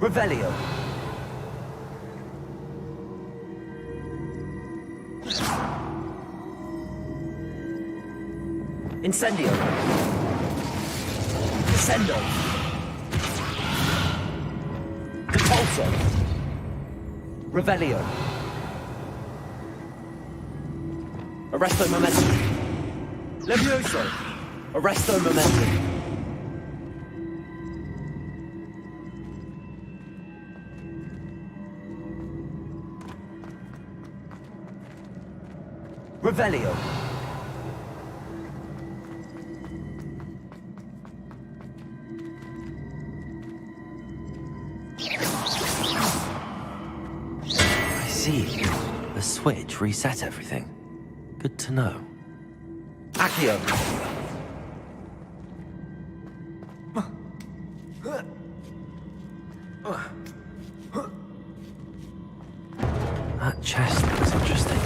Revelio. Incendio. Descendo. Repulso. Revelio. Arresto momentum. Levioso. Arresto momentum. Revelio. I see. The switch reset everything. Good to know. Accio. That chest looks interesting.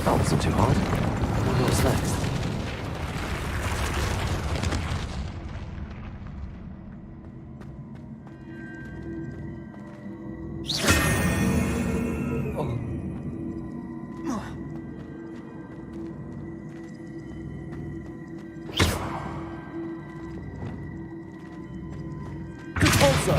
That wasn't too hard. I wonder what's next. Repulso.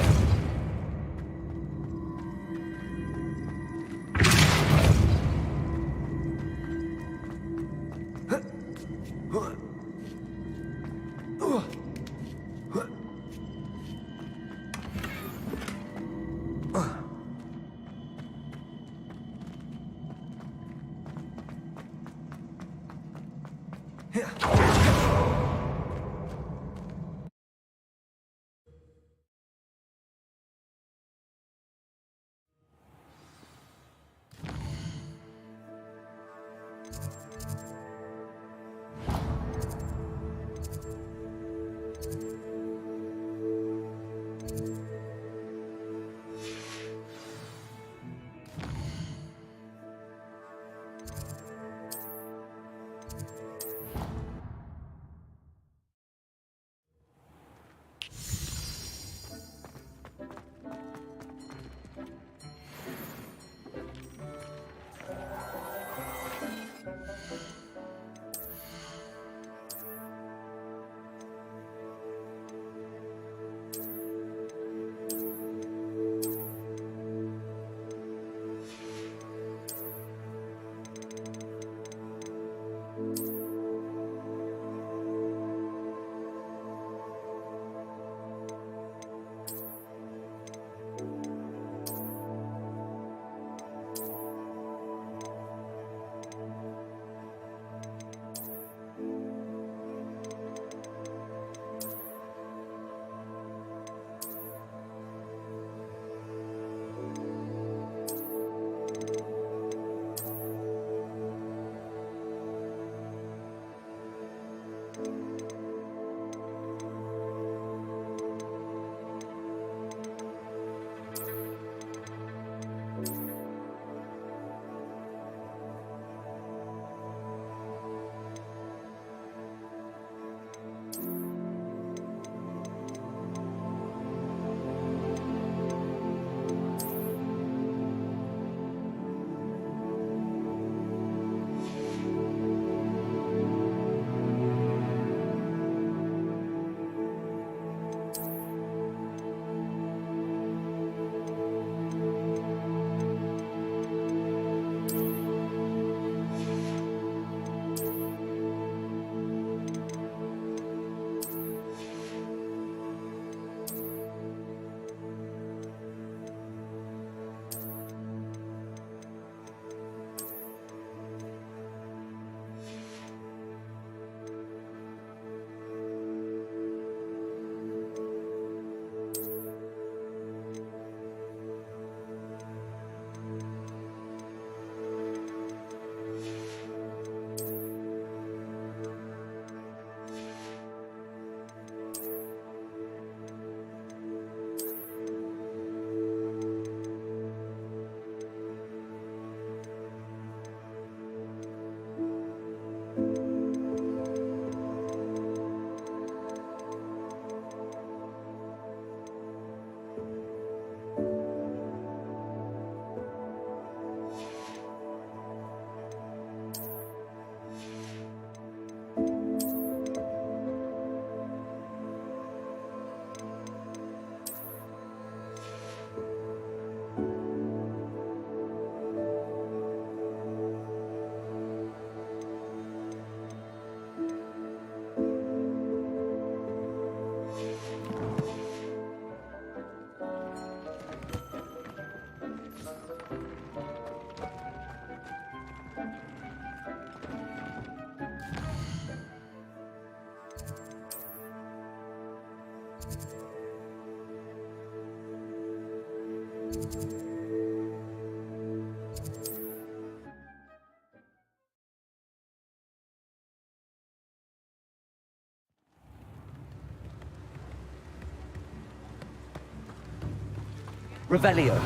Revelio.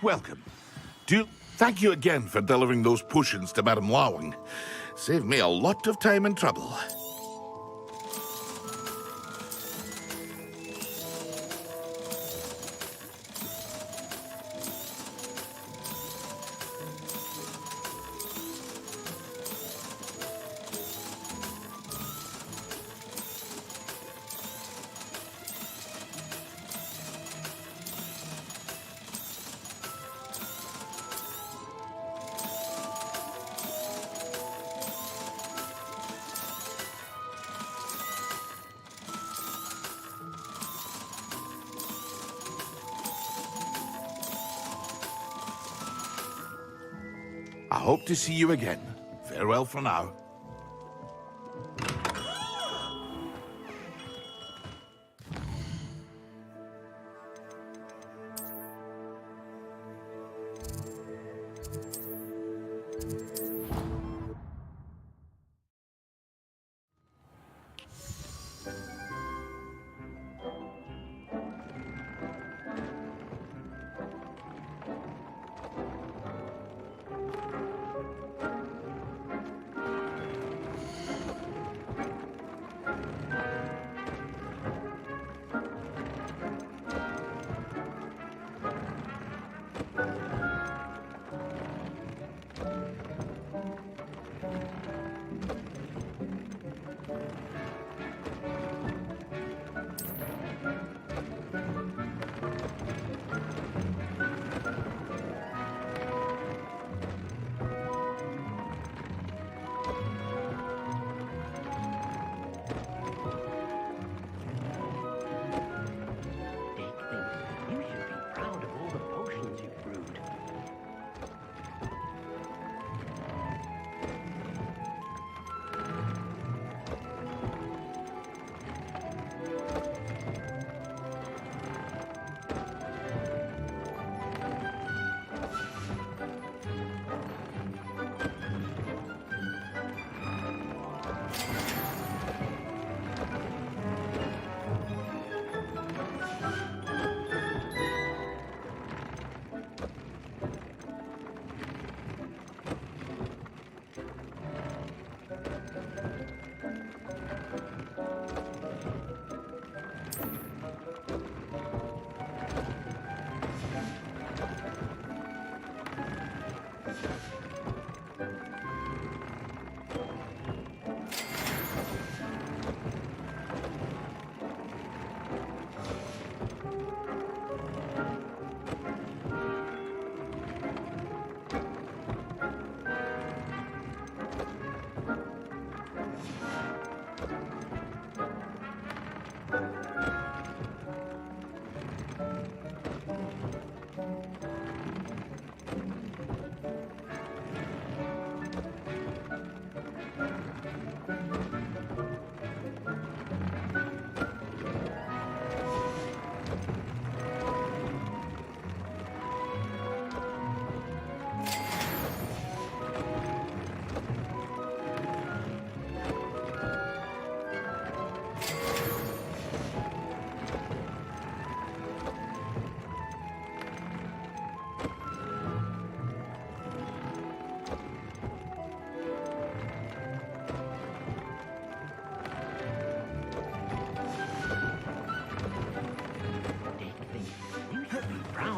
Welcome. Thank you again for delivering those potions to Madame Lawing. Saved me a lot of time and trouble. I hope to see you again. Farewell for now.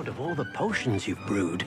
Of all the potions you've brewed.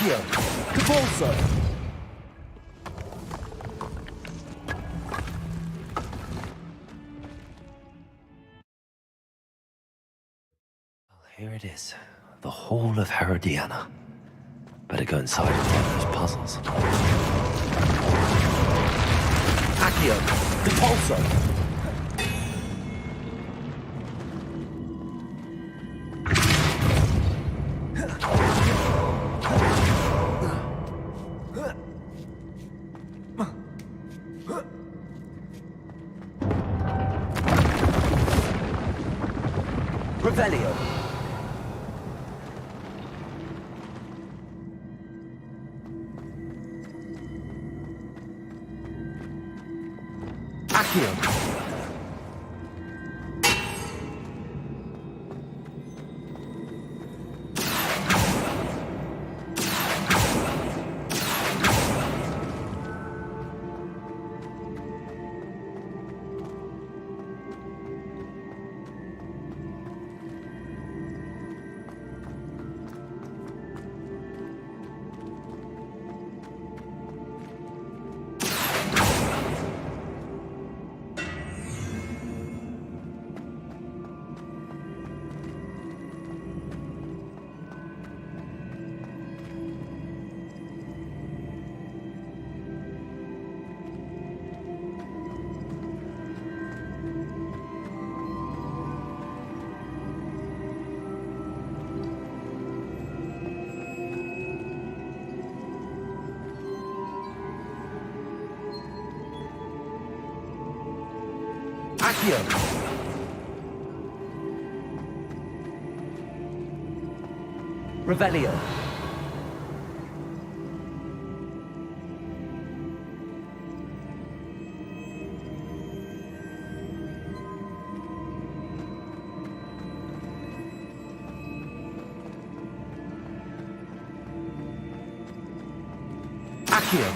Accio. Capulso. Here it is. The whole of Herodiana. Better go inside and find those puzzles. Accio. Capulso. Revelio. Accio. Accio. Revelio. Accio.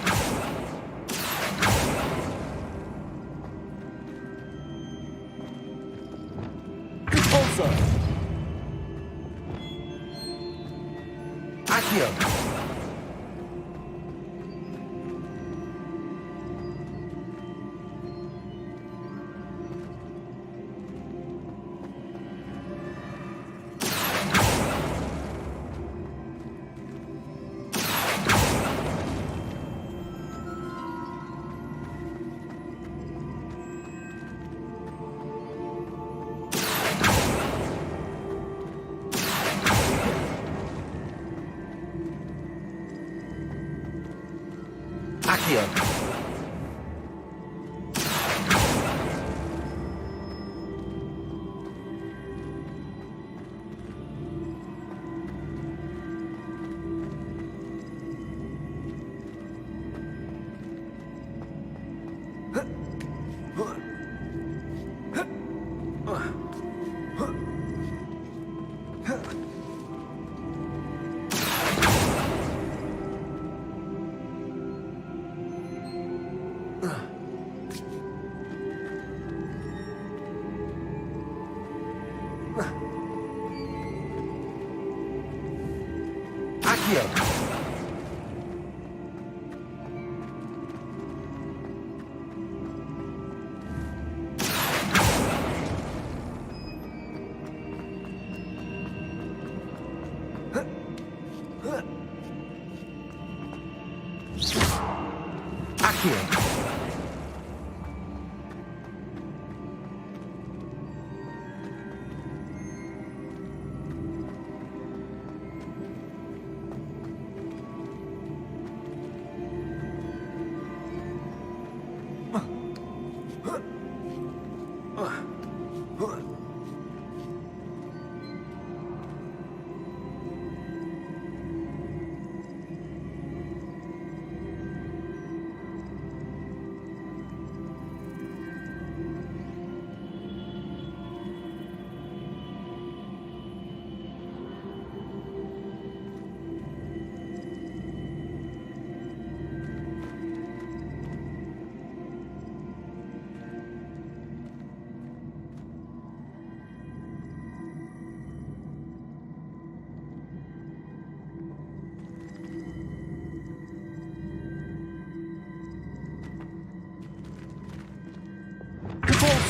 Capulso. Accio. Accio. Accio. Accio.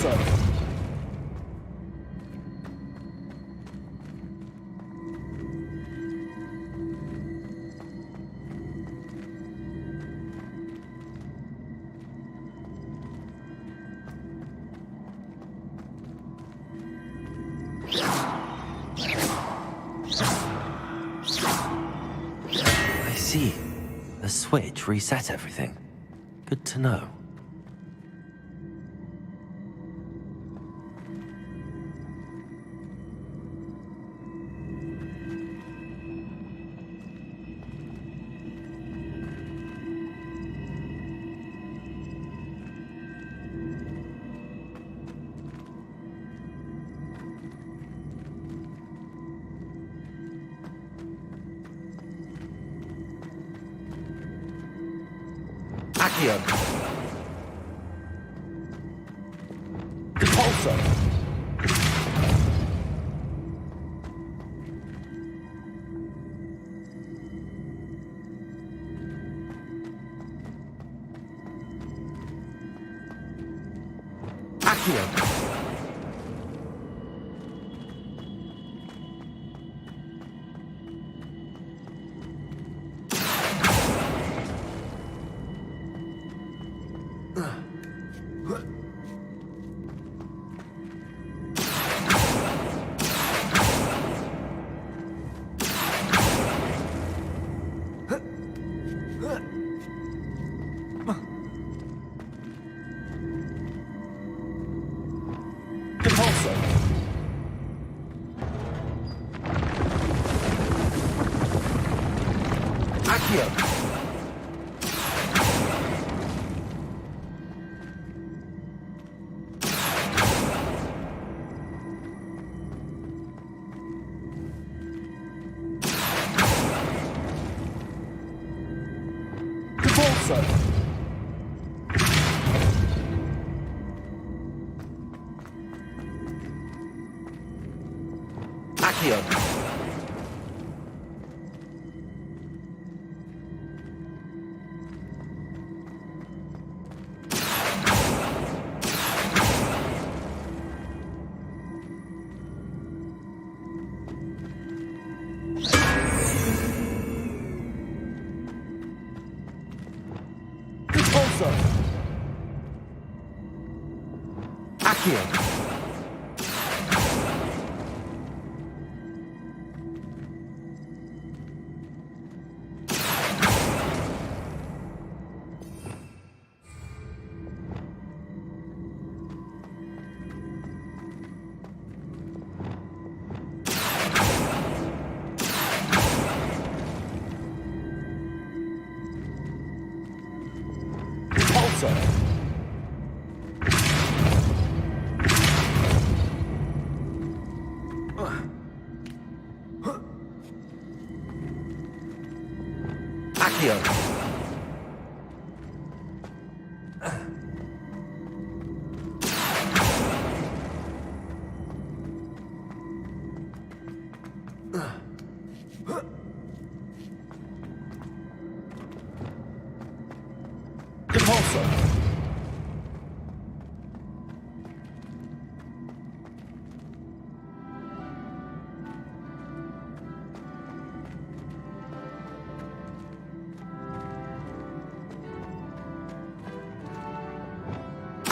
Repulsor! I see. The switch reset everything. Good to know. Accio! Repulsor! Accio! Repulsor! Accio! Repulsor! Accio! Repulsor! Accio! Repulsor! Accio! Repulsor!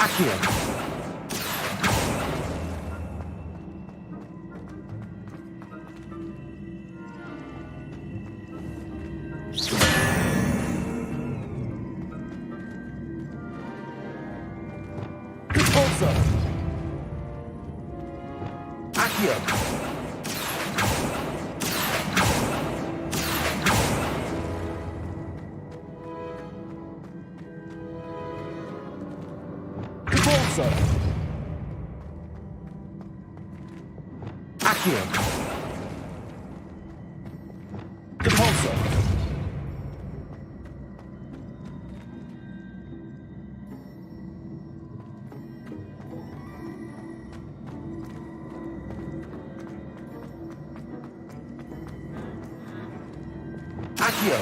Accio! Repulsor! Accio! Repulsor! Accio! Repulsor! Accio!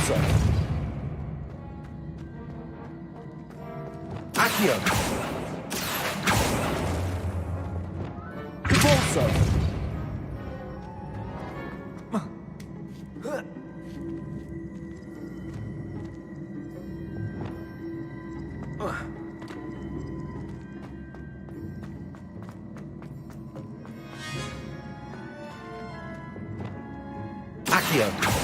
Repulsor. Accio. Repulsor. Accio.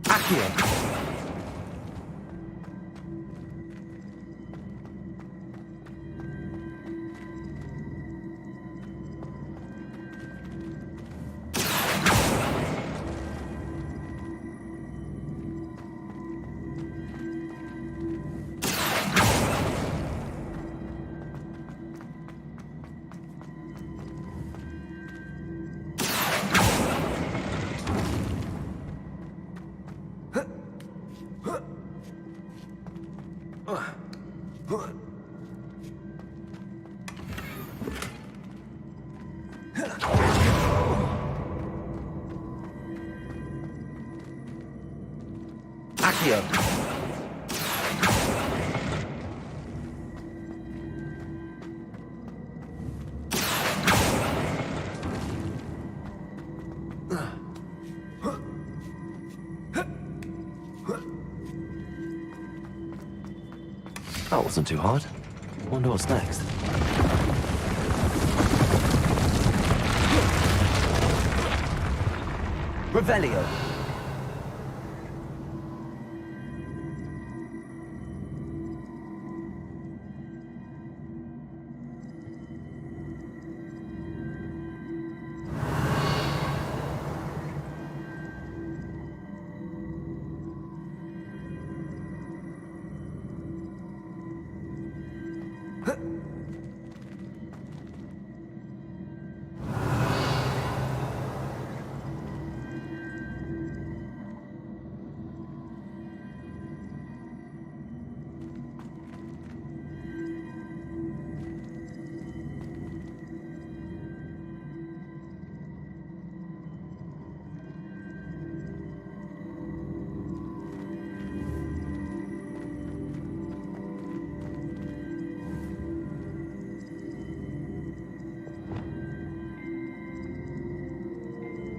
Accio. Accio. That wasn't too hard. Wonder what's next. Revelio.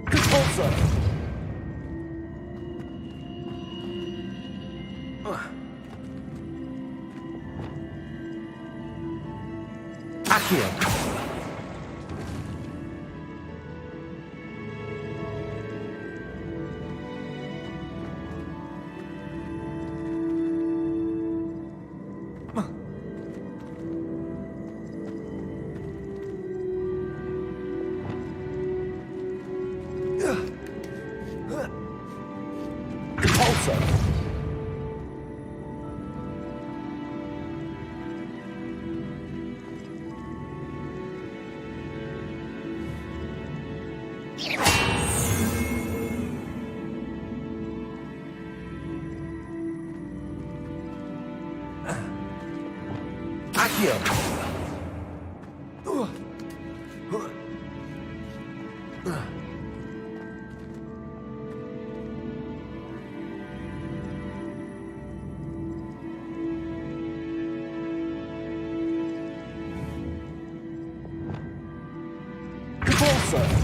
Repulsor. Accio. Repulsor. Accio. Repulsor.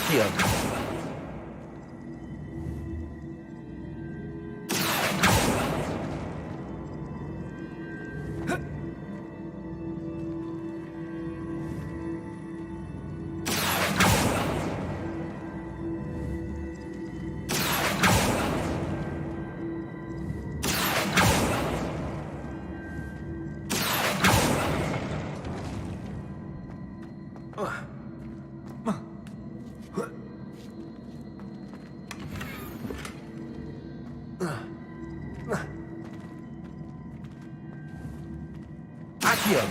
Accio. Accio.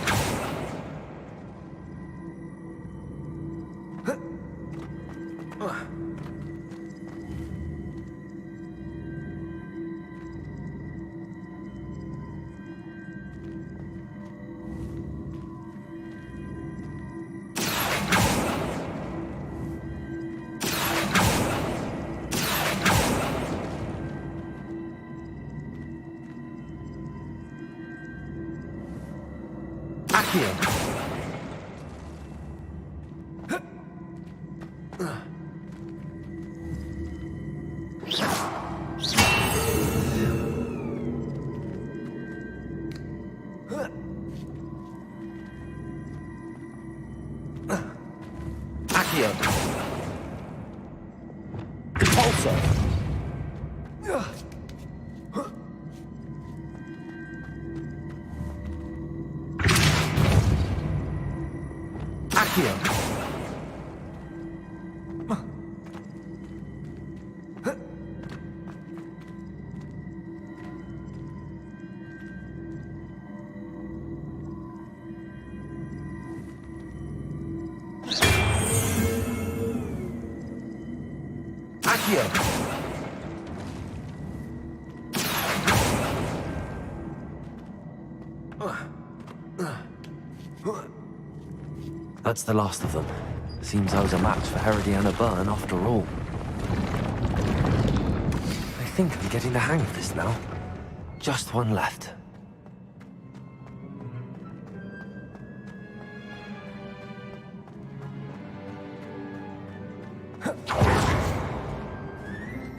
Accio. Accio. Repulsor. Accio. Accio. That's the last of them. Seems I was a match for Herodiana Byrne after all. I think I'm getting the hang of this now. Just one left.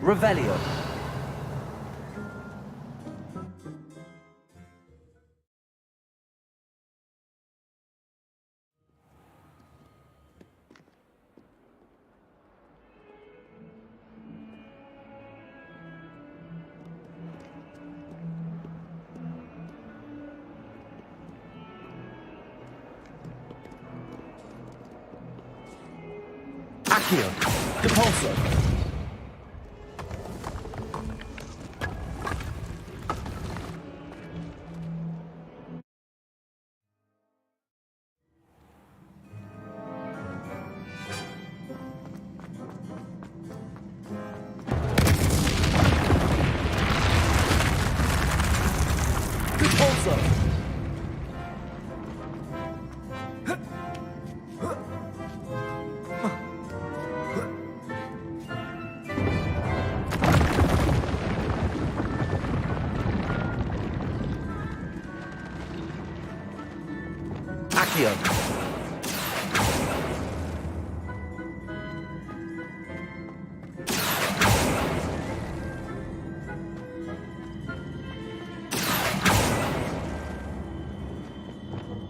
Revelio. Accio. Repulsor. Repulsor. Accio.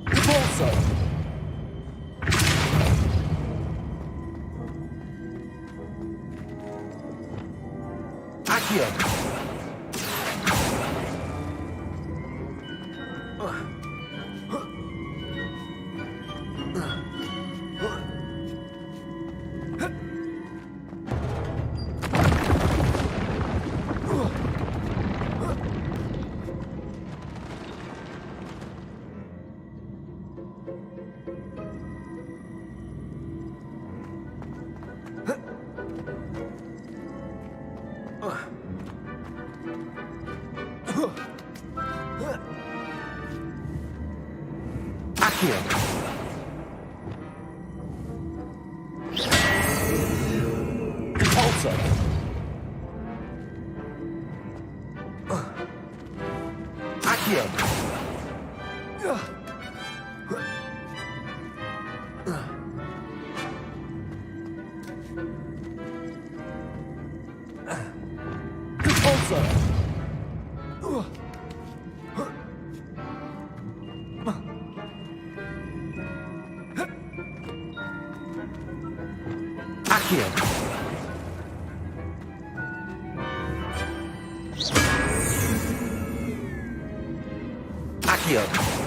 Repulsor. Accio. Accio. Repulsor. Accio. Repulsor! Accio! Accio!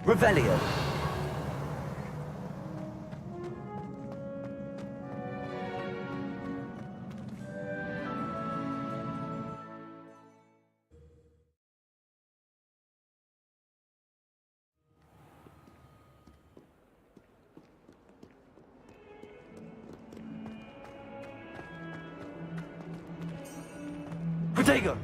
Revelio. Protego.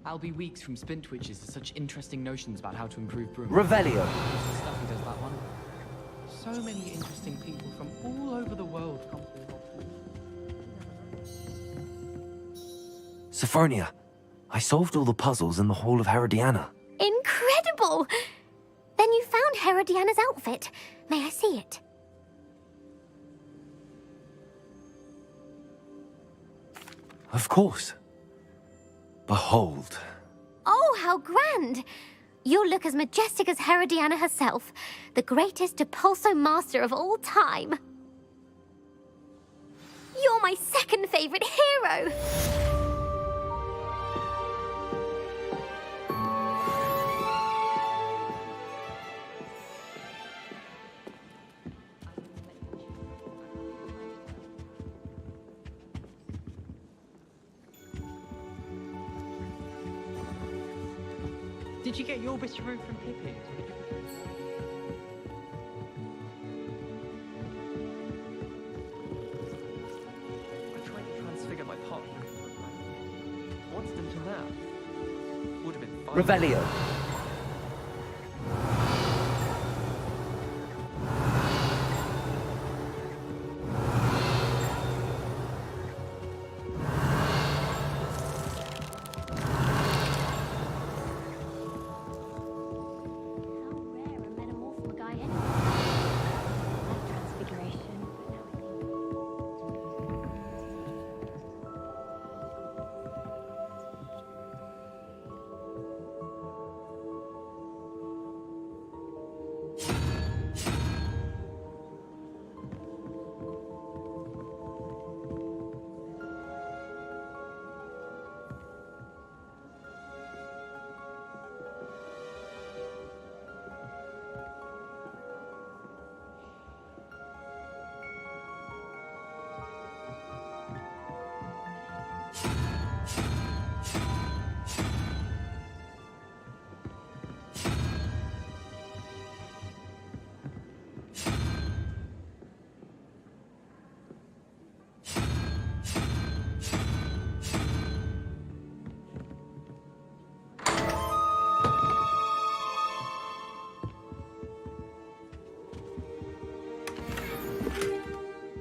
I'll be weeks from spin twitches to such interesting notions about how to improve broom. Revelio. Stuffy does that one. So many interesting people from all over the world come through. Sophronia, I solved all the puzzles in the Hall of Herodiana. Incredible! Then you found Herodiana's outfit. May I see it? Of course. Behold. Oh, how grand! You'll look as majestic as Herodiana herself, the greatest Depulso master of all time. You're my second favorite hero! Did you get your bit of room from Pippi? I tried to transfigure my partner. What's done to now? Would have been fine. Revelio.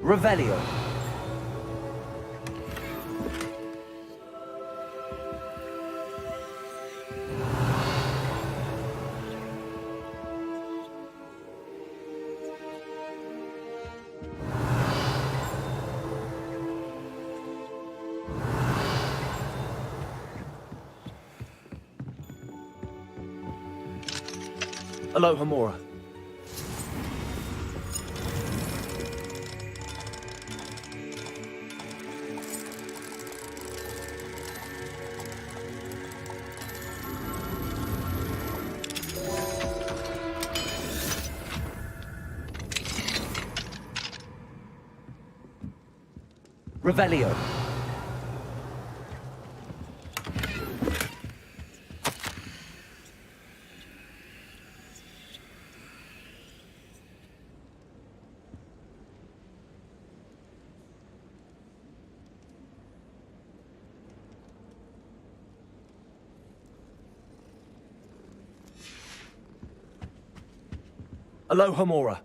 Revelio. Alohomora. Revelio. Alohomora.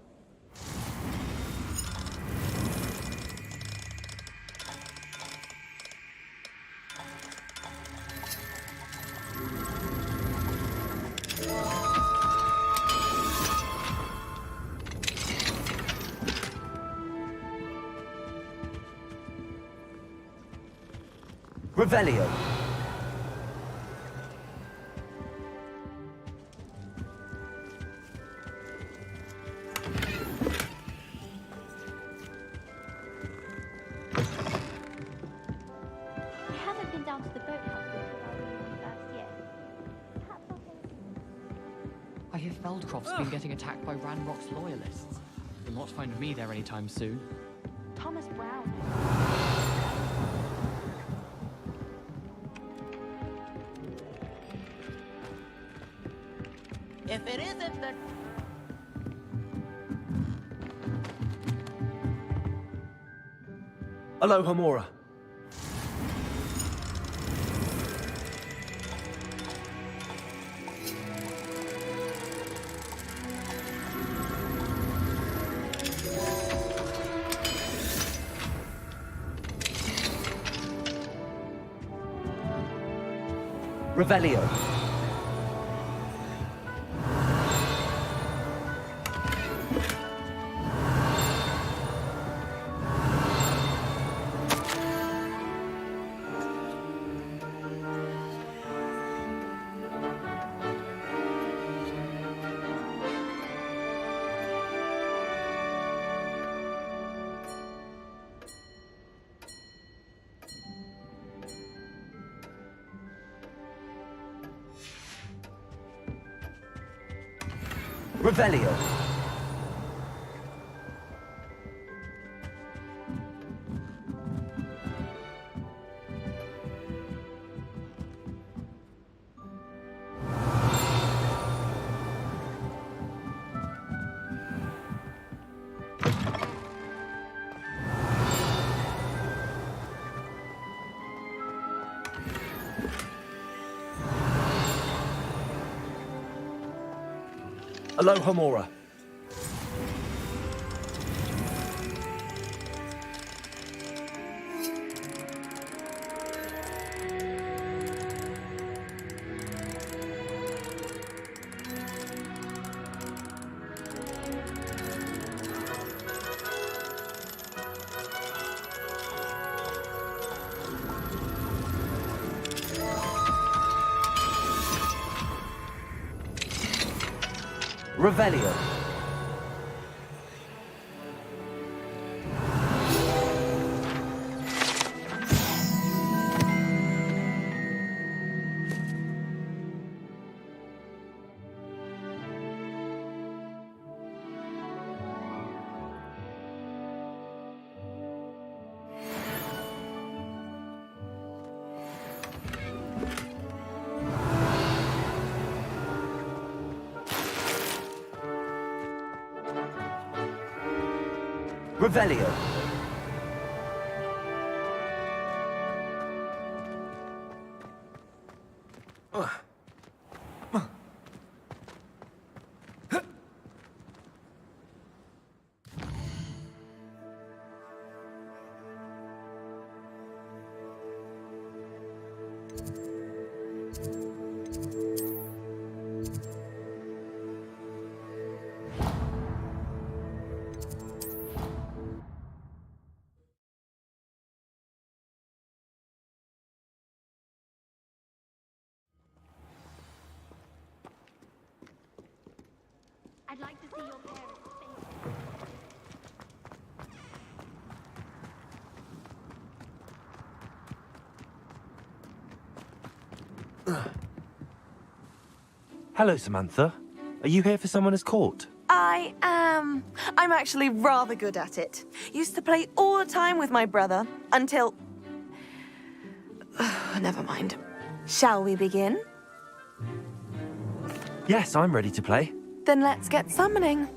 Revelio. I haven't been down to the boathouse since the first year. Perhaps I'll go. I hear Feldcroft's been getting attacked by Ranrock's loyalists. You'll not find me there anytime soon. Thomas Brown. If it isn't the... Alohomora. Revelio. Revelio. Alohomora. Revelio. Revelio. like to see your parents' faces. Hello, Samantha. Are you here for Summoner's Court? I am. I'm actually rather good at it. Used to play all the time with my brother until... Never mind. Shall we begin? Yes, I'm ready to play. Then let's get summoning.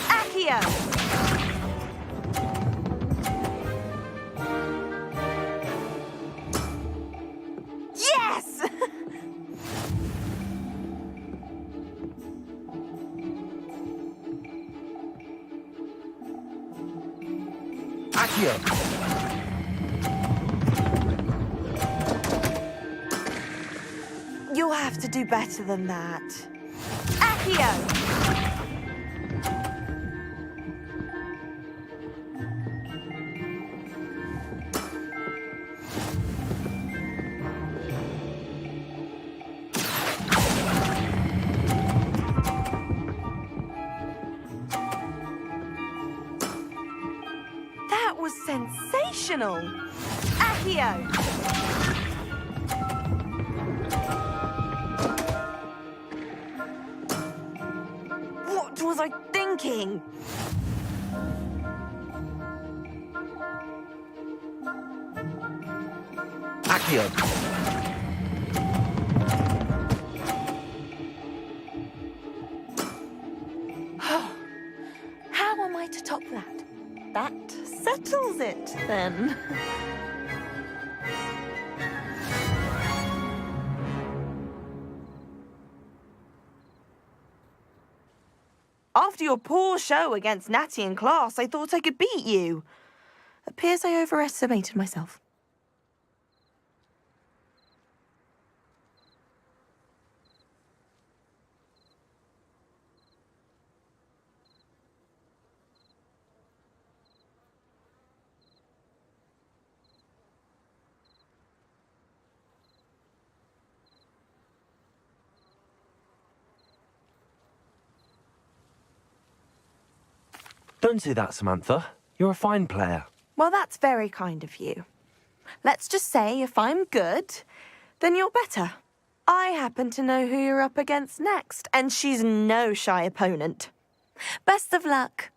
Accio! Yes! Accio. You'll have to do better than that. Accio! That was sensational! Accio! What was I thinking? Accio. How am I to top that? That settles it, then. After your poor show against Natty in class, I thought I could beat you. Appears I overestimated myself. Don't say that, Samantha. You're a fine player. Well, that's very kind of you. Let's just say if I'm good, then you're better. I happen to know who you're up against next, and she's no shy opponent. Best of luck.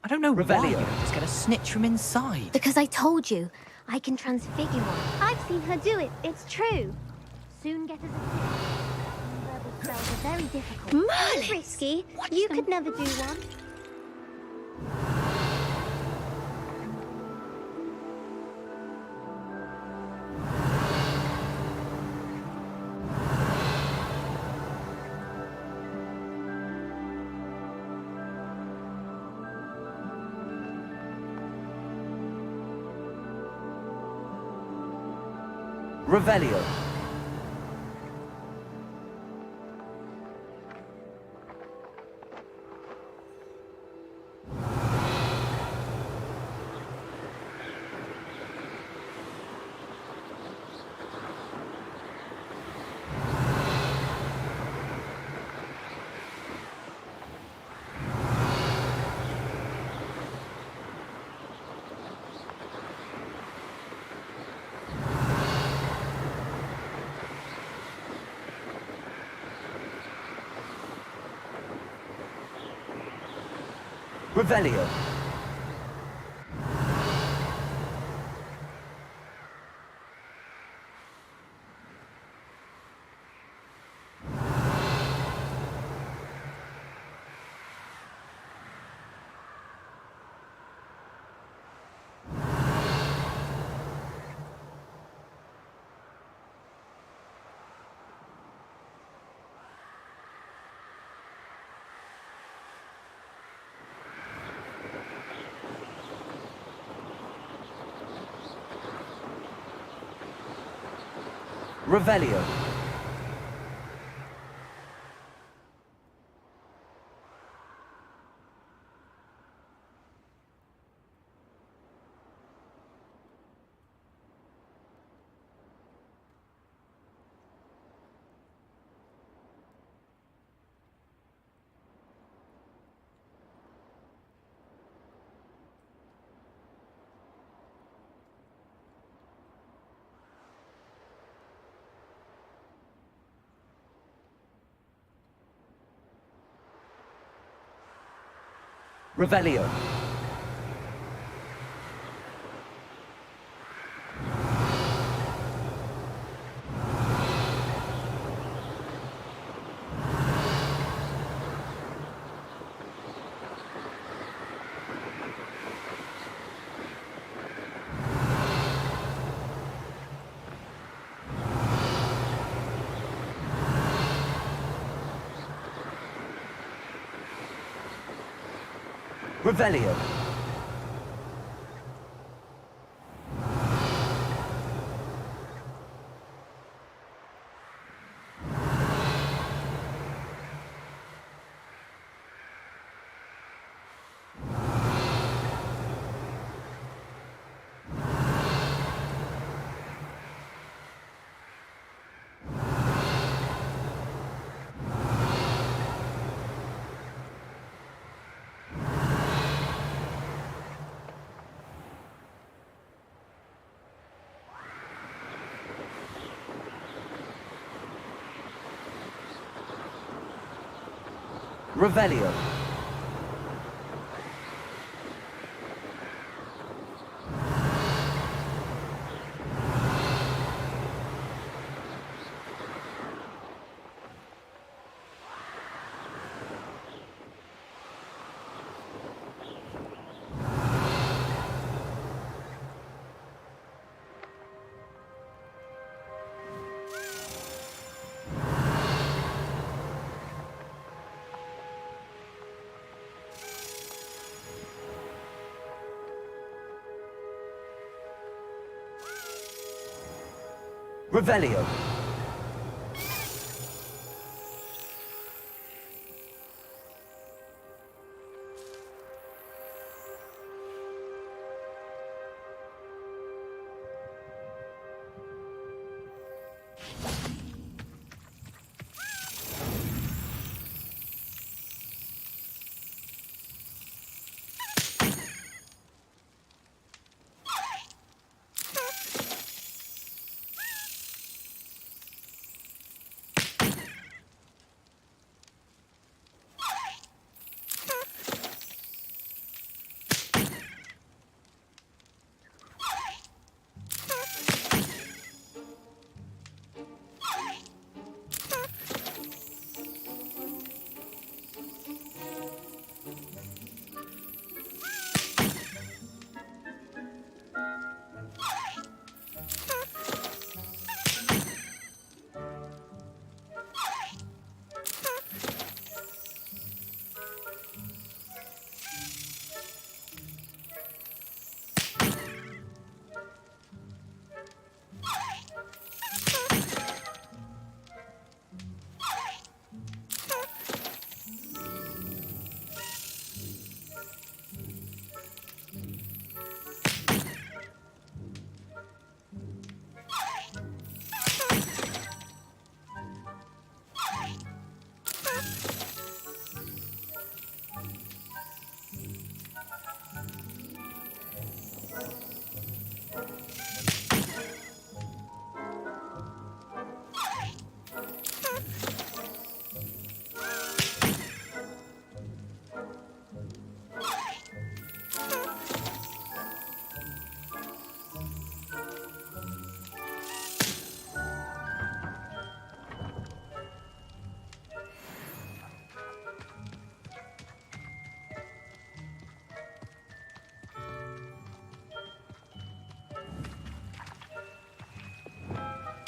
I don't know Revelio. why I just get a snitch from inside. Because I told you, I can transfigure one. I've seen her do it, it's true. Soon get us a... Verbal spells are very difficult. Merlin! Risky. You could never do one. Revelio. Revelio. Revelio. Revelio. Revelio. Revelio. Revelio.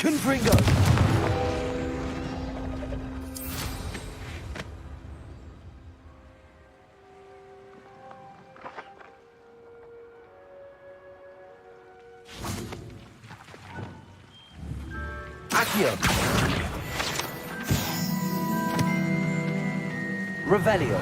Confringo. Accio. Revelio.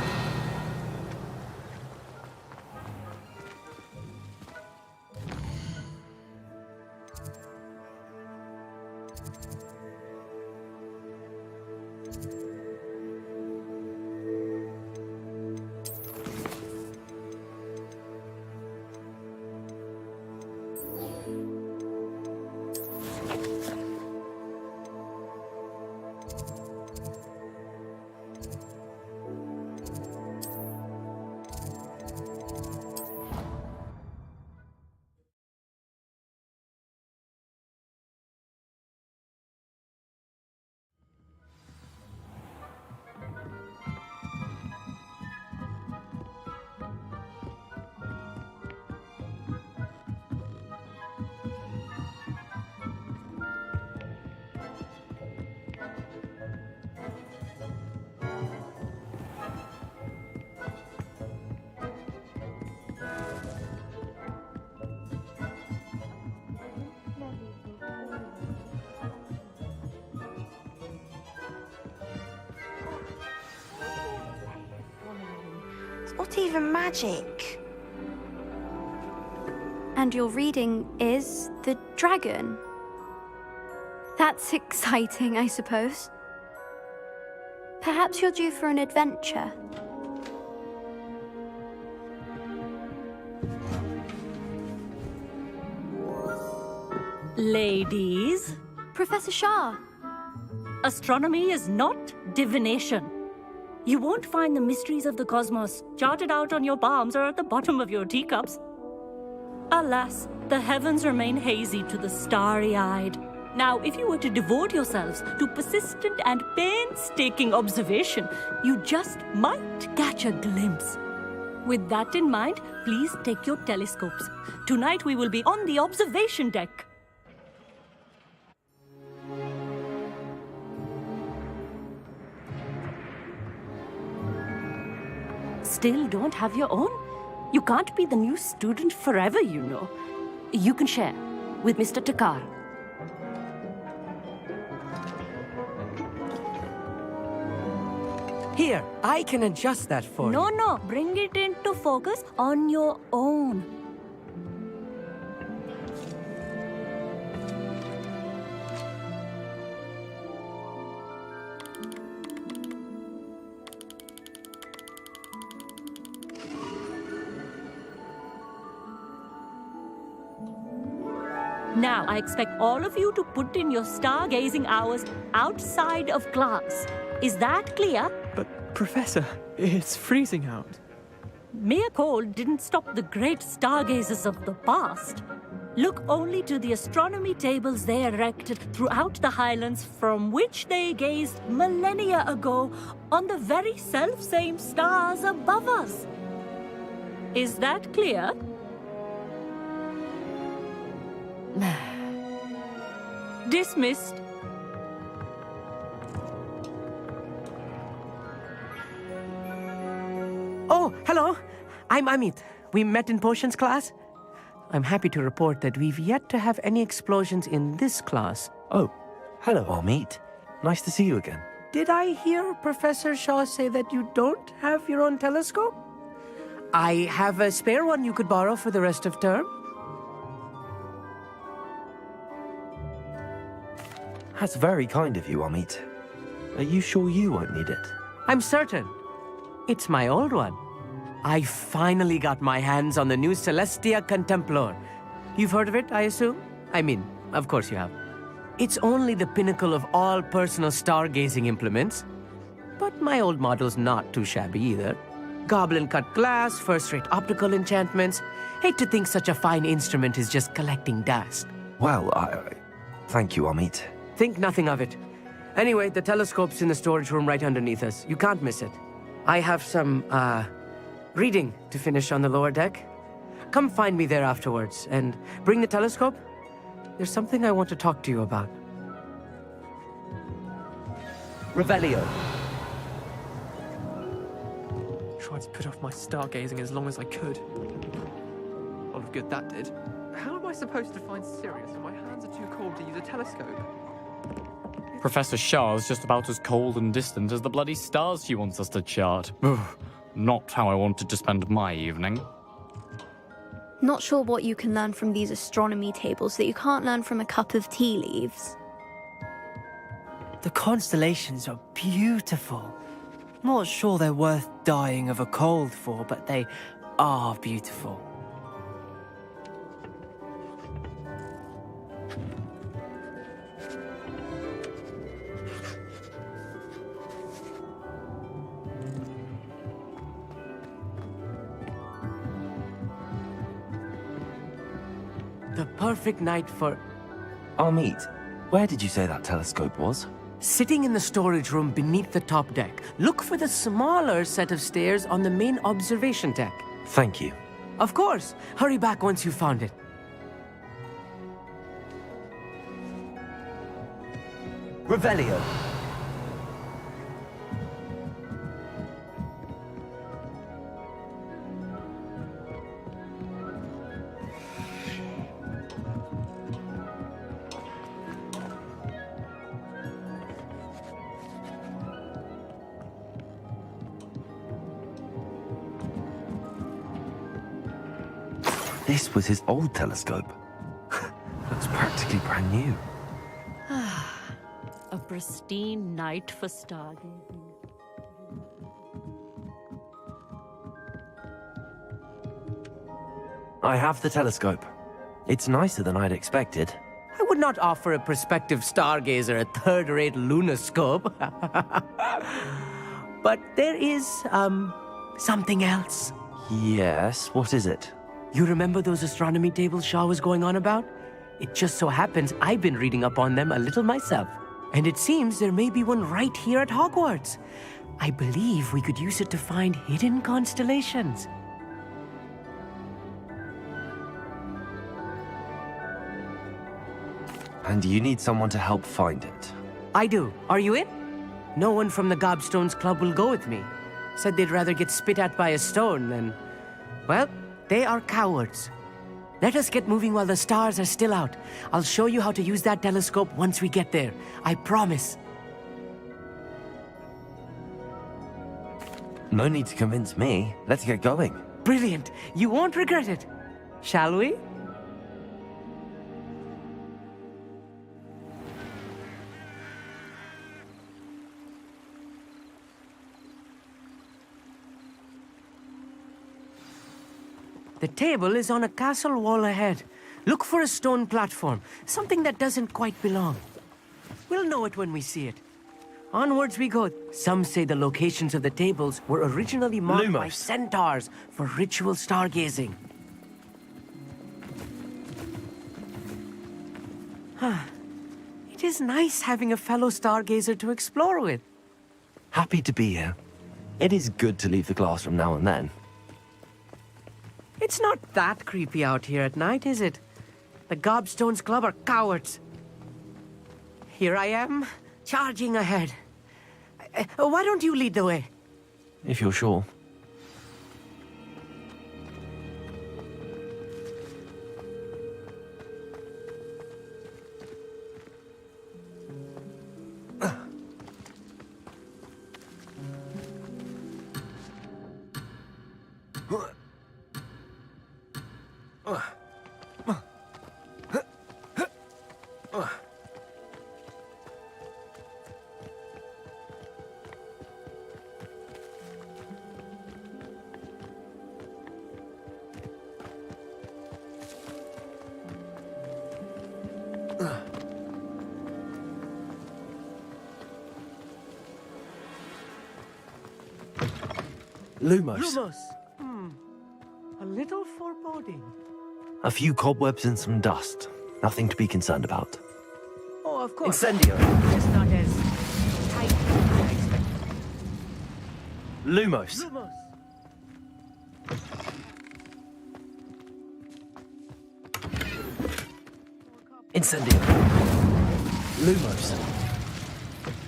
It's not even magic. And your reading is the dragon. That's exciting, I suppose. Perhaps you're due for an adventure. Ladies, Professor Shah. astronomy is not divination. You won't find the mysteries of the cosmos charted out on your palms or at the bottom of your teacups. Alas, the heavens remain hazy to the starry-eyed. Now, if you were to devote yourselves to persistent and painstaking observation, you just might catch a glimpse. With that in mind, please take your telescopes. Tonight we will be on the observation deck. Still don't have your own? You can't be the new student forever, you know. You can share with Mr. Takar. Here, I can adjust that for you. No, bring it into focus on your own. Now, I expect all of you to put in your stargazing hours outside of class. Is that clear? But, Professor, it's freezing out. Mere cold didn't stop the great stargazers of the past. Look only to the astronomy tables they erected throughout the highlands from which they gazed millennia ago on the very self-same stars above us. Is that clear? Dismissed. Oh, hello. I'm Amit. We met in potions class. I'm happy to report that we've yet to have any explosions in this class. Oh, hello, Amit. Nice to see you again. Did I hear Professor Shaw say that you don't have your own telescope? I have a spare one you could borrow for the rest of term. That's very kind of you, Amit. Are you sure you won't need it? I'm certain. It's my old one. I finally got my hands on the new Celestia Contemplar. You've heard of it, I assume? I mean, of course you have. It's only the pinnacle of all personal stargazing implements. But my old model's not too shabby either. Goblin-cut glass, first-rate optical enchantments. Hate to think such a fine instrument is just collecting dust. Well, thank you, Amit. Think nothing of it. Anyway, the telescope's in the storage room right underneath us. You can't miss it. I have some, reading to finish on the lower deck. Come find me there afterwards, and bring the telescope. There's something I want to talk to you about. Revelio. Tried to put off my stargazing as long as I could. A lot of good that did. How am I supposed to find Sirius when my hands are too cold to use a telescope? Professor Shah's just about as cold and distant as the bloody stars she wants us to chart. Not how I wanted to spend my evening. Not sure what you can learn from these astronomy tables that you can't learn from a cup of tea leaves. The constellations are beautiful. Not sure they're worth dying of a cold for, but they are beautiful. The perfect night for... Amit, where did you say that telescope was? Sitting in the storage room beneath the top deck. Look for the smaller set of stairs on the main observation deck. Thank you. Of course. Hurry back once you've found it. Revelio. This was his old telescope. Looks practically brand new. A pristine night for stargazing. I have the telescope. It's nicer than I'd expected. I would not offer a prospective stargazer a third-rate lunoscope. But there is, something else. Yes, what is it? You remember those astronomy tables Shah was going on about? It just so happens I've been reading up on them a little myself. And it seems there may be one right here at Hogwarts. I believe we could use it to find hidden constellations. And you need someone to help find it. I do. Are you in? No one from the Gobstones Club will go with me. Said they'd rather get spit at by a stone than... Well, they are cowards. Let us get moving while the stars are still out. I'll show you how to use that telescope once we get there. I promise. No need to convince me. Let's get going. Brilliant. You won't regret it. Shall we? The table is on a castle wall ahead. Look for a stone platform, something that doesn't quite belong. We'll know it when we see it. Onwards we go. Some say the locations of the tables were originally marked by centaurs for ritual stargazing. It is nice having a fellow stargazer to explore with. Happy to be here. It is good to leave the classroom now and then. It's not that creepy out here at night, is it? The Gobstones Club are cowards. Here I am, charging ahead. Why don't you lead the way? If you're sure. Lumos. Lumos. A little foreboding. A few cobwebs and some dust. Nothing to be concerned about. Oh, of course. Incendio. Just not as tight as I expected. Lumos. Lumos. Incendio. Lumos.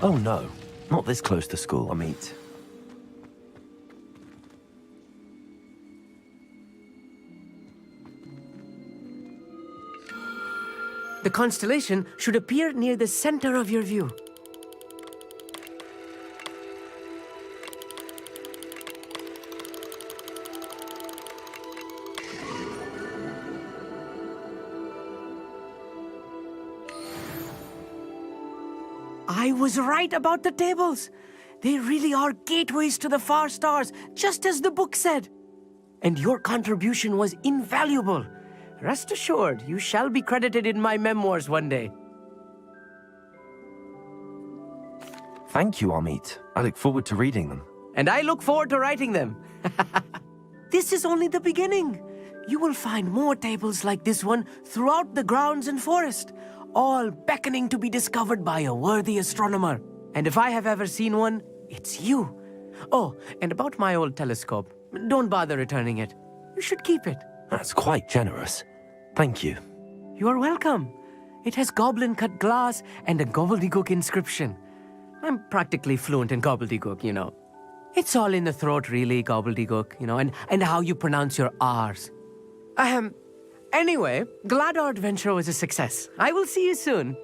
Oh no, not this close to school, Amit. The constellation should appear near the center of your view. I was right about the tables. They really are gateways to the far stars, just as the book said. And your contribution was invaluable. Rest assured, you shall be credited in my memoirs one day. Thank you, Amit. I look forward to reading them. And I look forward to writing them. This is only the beginning. You will find more tables like this one throughout the grounds and forest, all beckoning to be discovered by a worthy astronomer. And if I have ever seen one, it's you. Oh, and about my old telescope, don't bother returning it. You should keep it. That's quite generous. Thank you. You are welcome. It has goblin-cut glass and a gobbledygook inscription. I'm practically fluent in gobbledygook, you know. It's all in the throat, really, gobbledygook, you know, and how you pronounce your R's. Anyway, glad our adventure was a success. I will see you soon.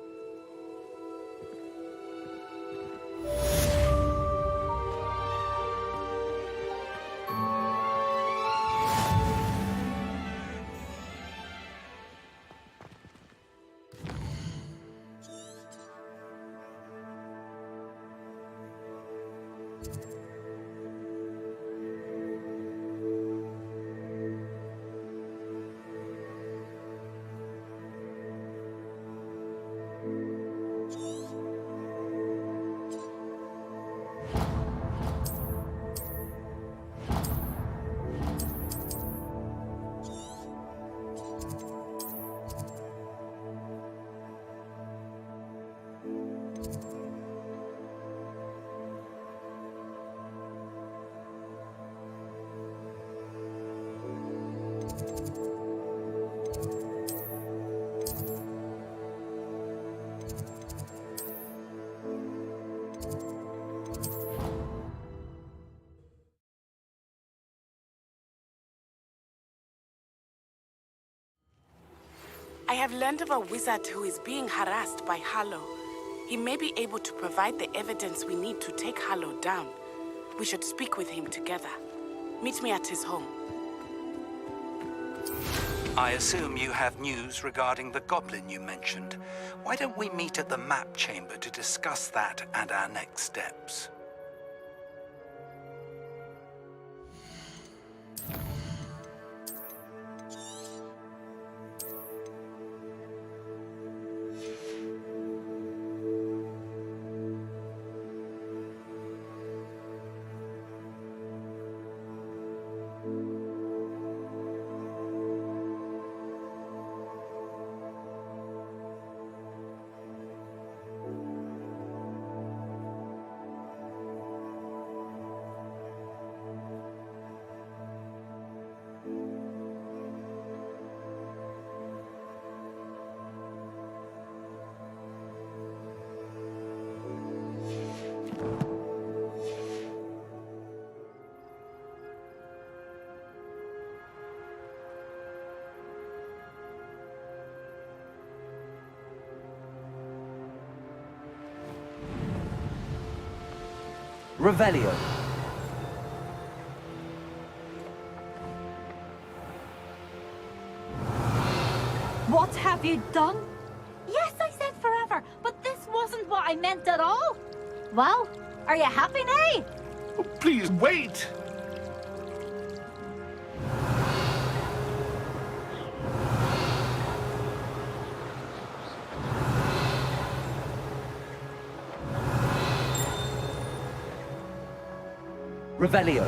I have learned of a wizard who is being harassed by Harlow. He may be able to provide the evidence we need to take Harlow down. We should speak with him together. Meet me at his home. I assume you have news regarding the goblin you mentioned. Why don't we meet at the map chamber to discuss that and our next steps? Revelio. What have you done? Yes, I said forever, but this wasn't what I meant at all. Well, are you happy now? Oh, please, wait! Revelio.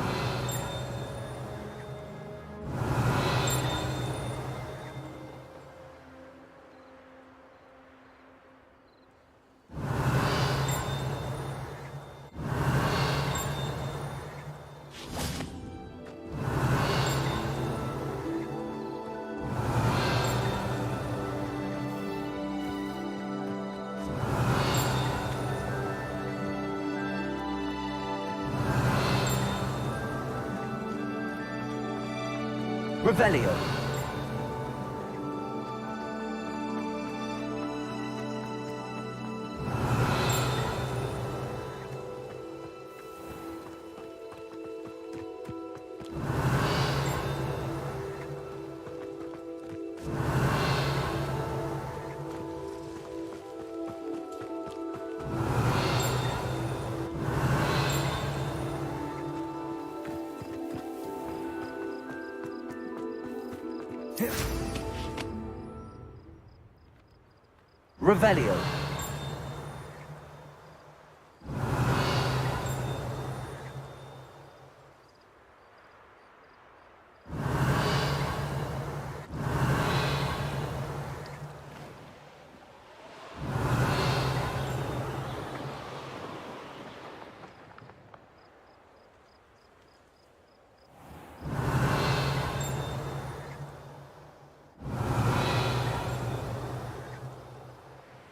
Revelio. Revelio.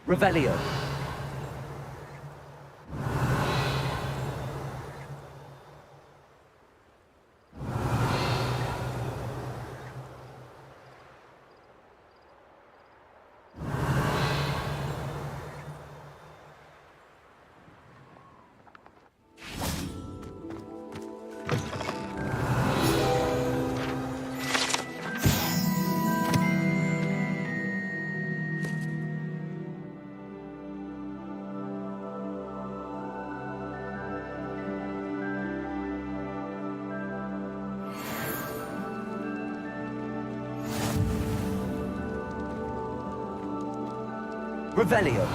Revelio. Revelio.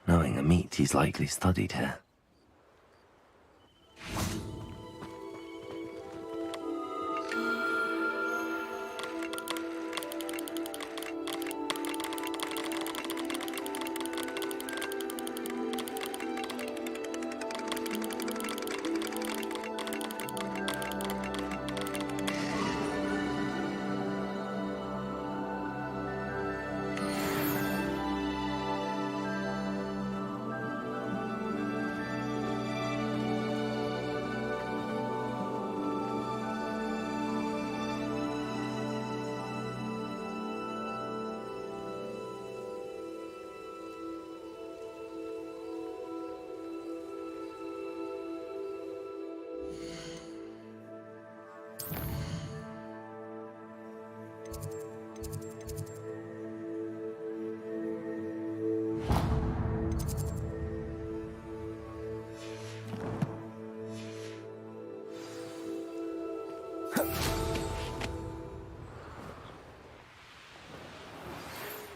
Knowing Amit, he's likely studied here.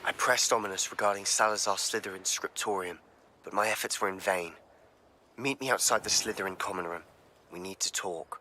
I pressed Ominous regarding Salazar Slytherin's scriptorium, but my efforts were in vain. Meet me outside the Slytherin common room. We need to talk.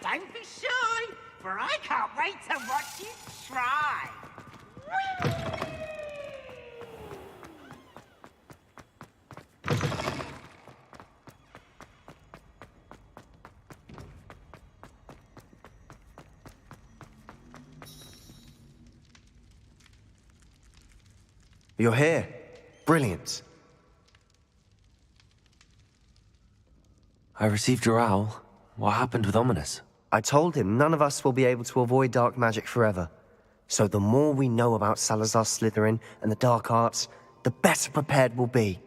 Don't be shy, for I can't wait to watch you try. You're here. Brilliant. I received your owl. What happened with Ominous? I told him none of us will be able to avoid dark magic forever. So the more we know about Salazar Slytherin and the dark arts, the better prepared we'll be.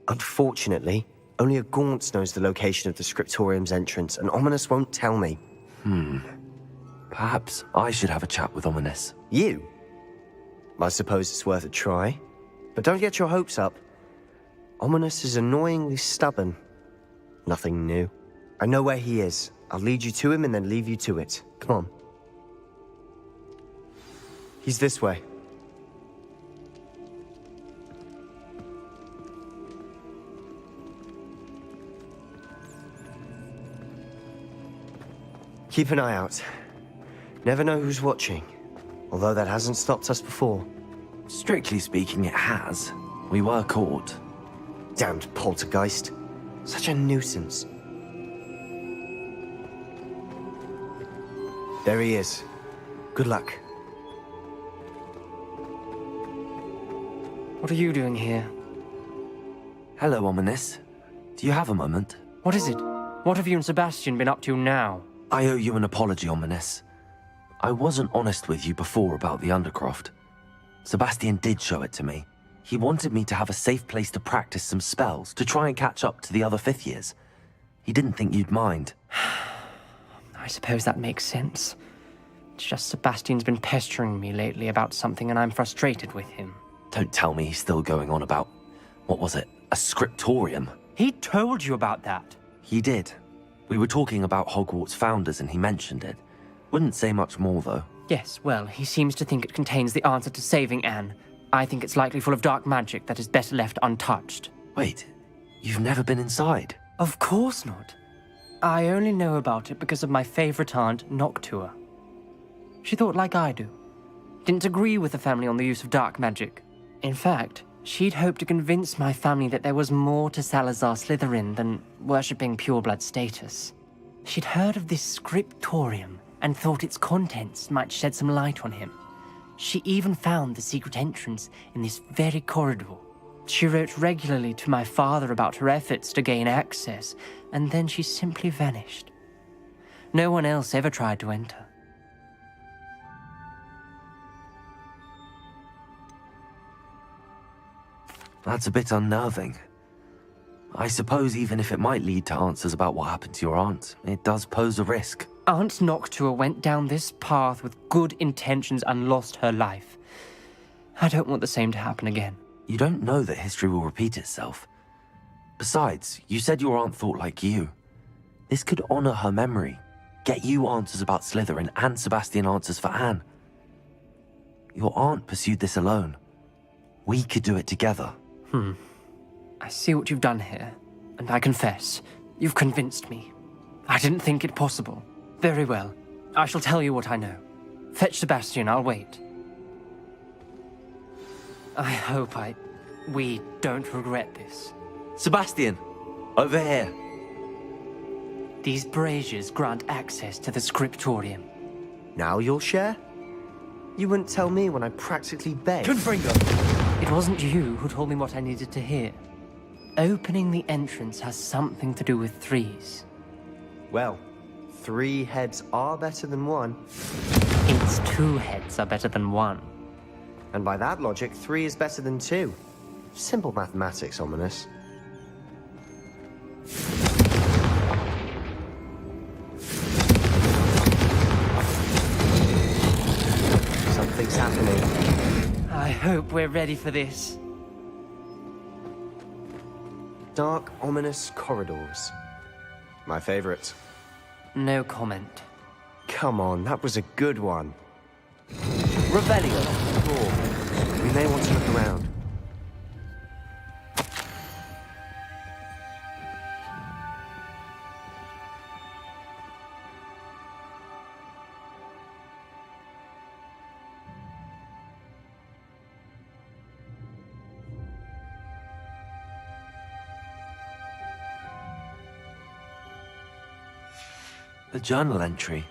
Unfortunately, only a Gaunt knows the location of the Scriptorium's entrance, and Ominous won't tell me. Perhaps I should have a chat with Ominous. You? I suppose it's worth a try. But don't get your hopes up. Ominous is annoyingly stubborn. Nothing new. I know where he is. I'll lead you to him and then leave you to it. Come on. He's this way. Keep an eye out. Never know who's watching. Although that hasn't stopped us before. Strictly speaking, it has. We were caught. Damned poltergeist. Such a nuisance. There he is. Good luck. What are you doing here? Hello, Ominous. Do you have a moment? What is it? What have you and Sebastian been up to now? I owe you an apology, Ominous. I wasn't honest with you before about the Undercroft. Sebastian did show it to me. He wanted me to have a safe place to practice some spells, to try and catch up to the other 5th years. He didn't think you'd mind. I suppose that makes sense. It's just Sebastian's been pestering me lately about something and I'm frustrated with him. Don't tell me he's still going on about, what was it, a scriptorium? He told you about that. He did. We were talking about Hogwarts founders and he mentioned it. Wouldn't say much more, though. Yes, well, he seems to think it contains the answer to saving Anne. I think it's likely full of dark magic that is better left untouched. Wait, you've never been inside? Of course not. I only know about it because of my favorite aunt, Noctua. She thought like I do. Didn't agree with the family on the use of dark magic. In fact, she'd hoped to convince my family that there was more to Salazar Slytherin than worshipping pureblood status. She'd heard of this scriptorium and thought its contents might shed some light on him. She even found the secret entrance in this very corridor. She wrote regularly to my father about her efforts to gain access, and then she simply vanished. No one else ever tried to enter. That's a bit unnerving. I suppose even if it might lead to answers about what happened to your aunt, it does pose a risk. Aunt Noctua went down this path with good intentions and lost her life. I don't want the same to happen again. You don't know that history will repeat itself. Besides, you said your aunt thought like you. This could honor her memory, get you answers about Slytherin and Sebastian answers for Anne. Your aunt pursued this alone. We could do it together. I see what you've done here, and I confess, you've convinced me. I didn't think it possible. Very well. I shall tell you what I know. Fetch Sebastian, I'll wait. I hope we don't regret this. Sebastian, over here. These braziers grant access to the scriptorium. Now you'll share? You wouldn't tell me when I practically begged. Confringo! It wasn't you who told me what I needed to hear. Opening the entrance has something to do with 3s. Well, 3 heads are better than 1. It's 2 heads are better than 1. And by that logic, 3 is better than 2. Simple mathematics, Ominous. Something's happening. I hope we're ready for this. Dark, ominous corridors. My favorite. No comment. Come on, that was a good one. Revelio. Cool. We may want to look around. A journal entry,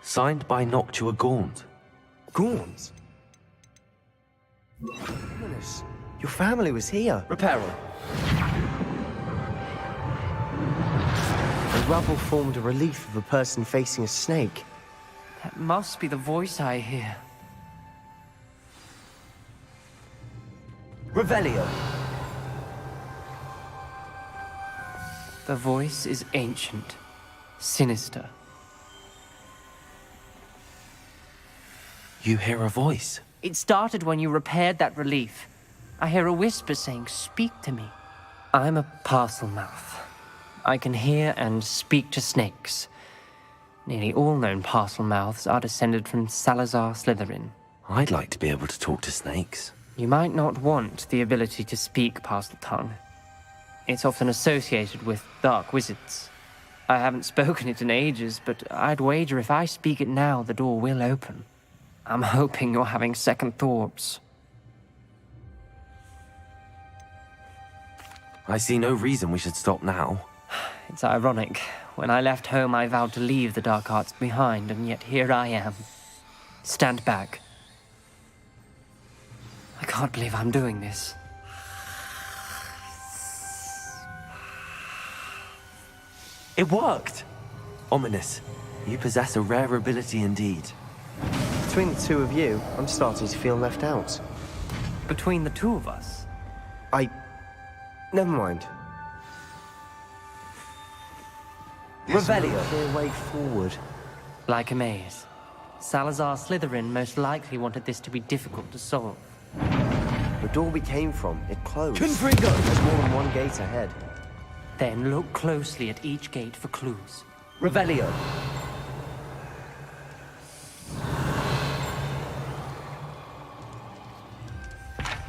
signed by Noctua Gaunt. Gaunt? Ominous, your family was here. Reparo. The rubble formed a relief of a person facing a snake. That must be the voice I hear. Revelio. The voice is ancient, sinister. You hear a voice. It started when you repaired that relief. I hear a whisper saying, "Speak to me." I'm a parcel mouth. I can hear and speak to snakes. Nearly all known parcel mouths are descended from Salazar Slytherin. I'd like to be able to talk to snakes. You might not want the ability to speak parcel tongue. It's often associated with dark wizards. I haven't spoken it in ages, but I'd wager if I speak it now, the door will open. I'm hoping you're having second thoughts. I see no reason we should stop now. It's ironic. When I left home, I vowed to leave the dark arts behind, and yet here I am. Stand back. I can't believe I'm doing this. It worked! Ominous. You possess a rare ability indeed. Between the two of you, I'm starting to feel left out. Between the two of us? Never mind. There's no clear way forward. Like a maze. Salazar Slytherin most likely wanted this to be difficult to solve. The door we came from, it closed. Confringo! There's more than one gate ahead. Then look closely at each gate for clues. Revelio.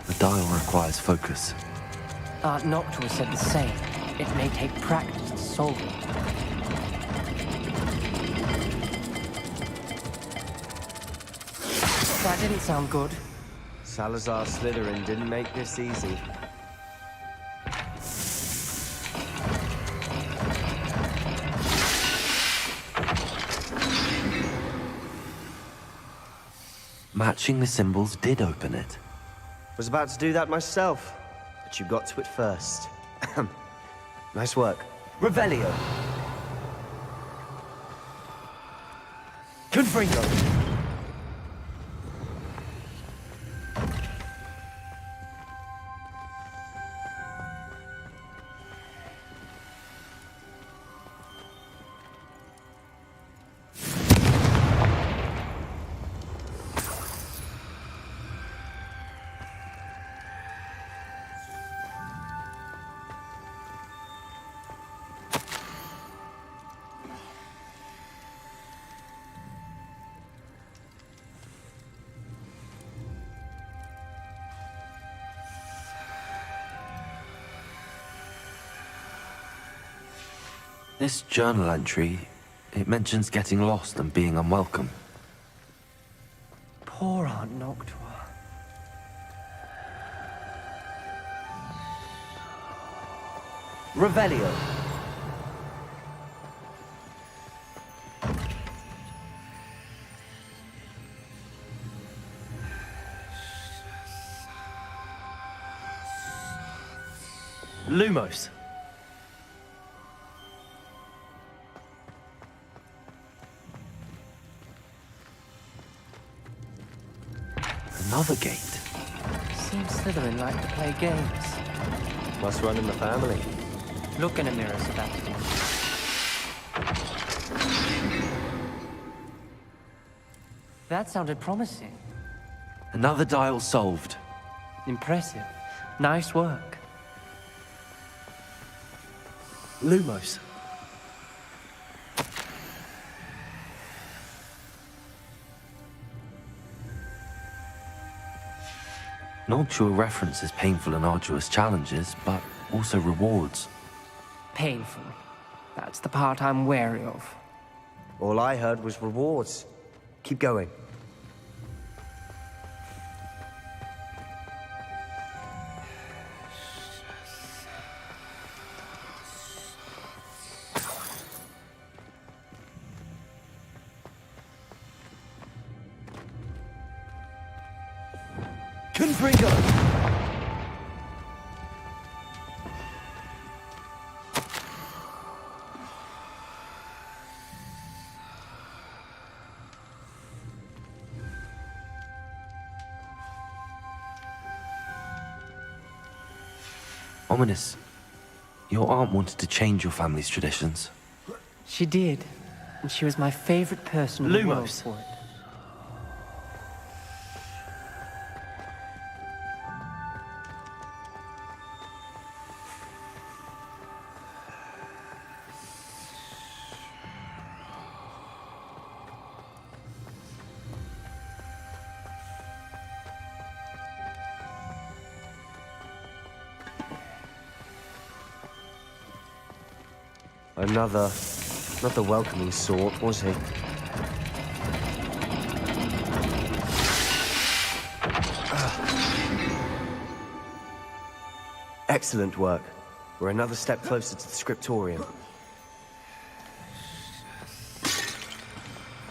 The dial requires focus. Aunt Noctua said the same. It may take practice to solve it. That didn't sound good. Salazar Slytherin didn't make this easy. Matching the symbols did open it. Was about to do that myself, but you got to it first. Nice work. Revelio. Confringo. This journal entry, it mentions getting lost and being unwelcome. Poor Aunt Noctua. Revelio. Lumos. Another gate. Seems Slytherin like to play games. Must run in the family. Look in a mirror, Sebastian. That sounded promising. Another dial solved. Impressive. Nice work. Lumos. Noctua references painful and arduous challenges, but also rewards. Painful. That's the part I'm wary of. All I heard was rewards. Keep going. Confringo. Ominous, your aunt wanted to change your family's traditions. She did, and she was my favorite person in the world Lumos. for it. Another, not the welcoming sort, was he? Excellent work. We're another step closer to the scriptorium.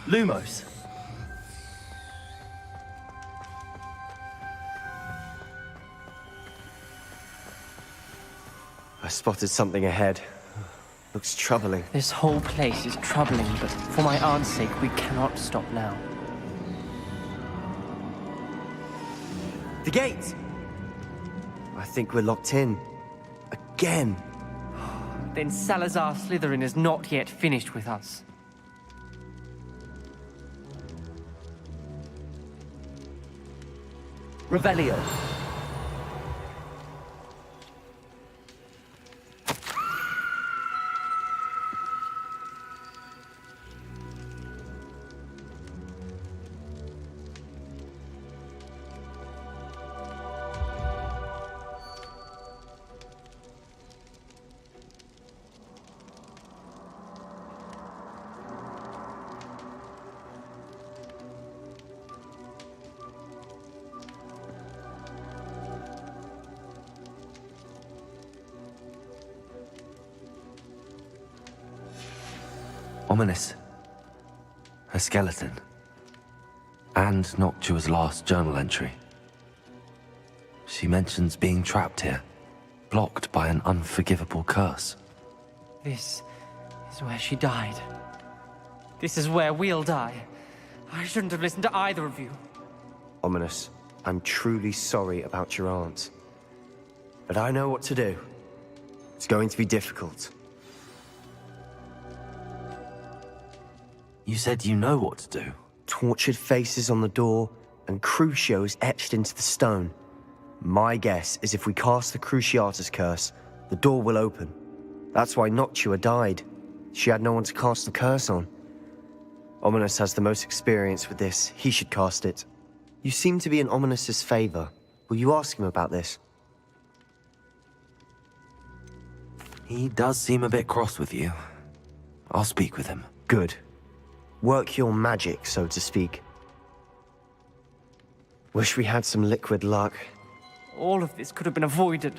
Lumos. I spotted something ahead. Looks troubling. This whole place is troubling, but for my aunt's sake, we cannot stop now. The gate! I think we're locked in. Again. Then Salazar Slytherin is not yet finished with us. Revelio. Ominous. Her skeleton. And Noctua's last journal entry. She mentions being trapped here, blocked by an unforgivable curse. This is where she died. This is where we'll die. I shouldn't have listened to either of you. Ominous, I'm truly sorry about your aunt. But I know what to do. It's going to be difficult. You said you know what to do. Tortured faces on the door, and Crucios etched into the stone. My guess is if we cast the Cruciatus curse, the door will open. That's why Noctua died. She had no one to cast the curse on. Ominous has the most experience with this. He should cast it. You seem to be in Ominous's favor. Will you ask him about this? He does seem a bit cross with you. I'll speak with him. Good. Work your magic, so to speak. Wish we had some liquid luck. All of this could have been avoided.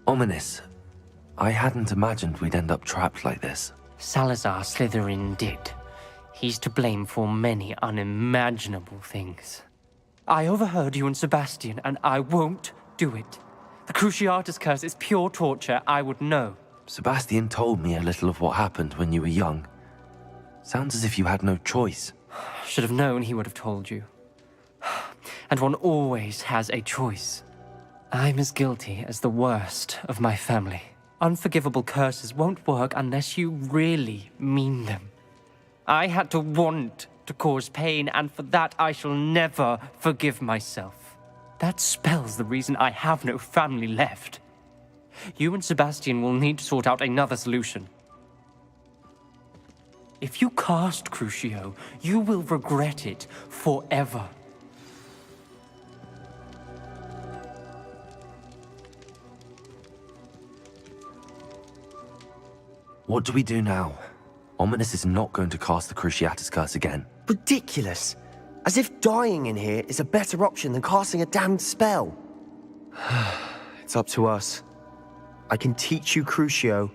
Ominous. I hadn't imagined we'd end up trapped like this. Salazar Slytherin did. He's to blame for many unimaginable things. I overheard you and Sebastian, and I won't do it. The Cruciatus curse is pure torture, I would know. Sebastian told me a little of what happened when you were young. Sounds as if you had no choice. Should have known he would have told you. And one always has a choice. I'm as guilty as the worst of my family. Unforgivable curses won't work unless you really mean them. I had to want to cause pain, and for that I shall never forgive myself. That spells the reason I have no family left. You and Sebastian will need to sort out another solution. If you cast Crucio, you will regret it forever. What do we do now? Ominous is not going to cast the Cruciatus curse again. Ridiculous! As if dying in here is a better option than casting a damned spell. It's up to us. I can teach you Crucio,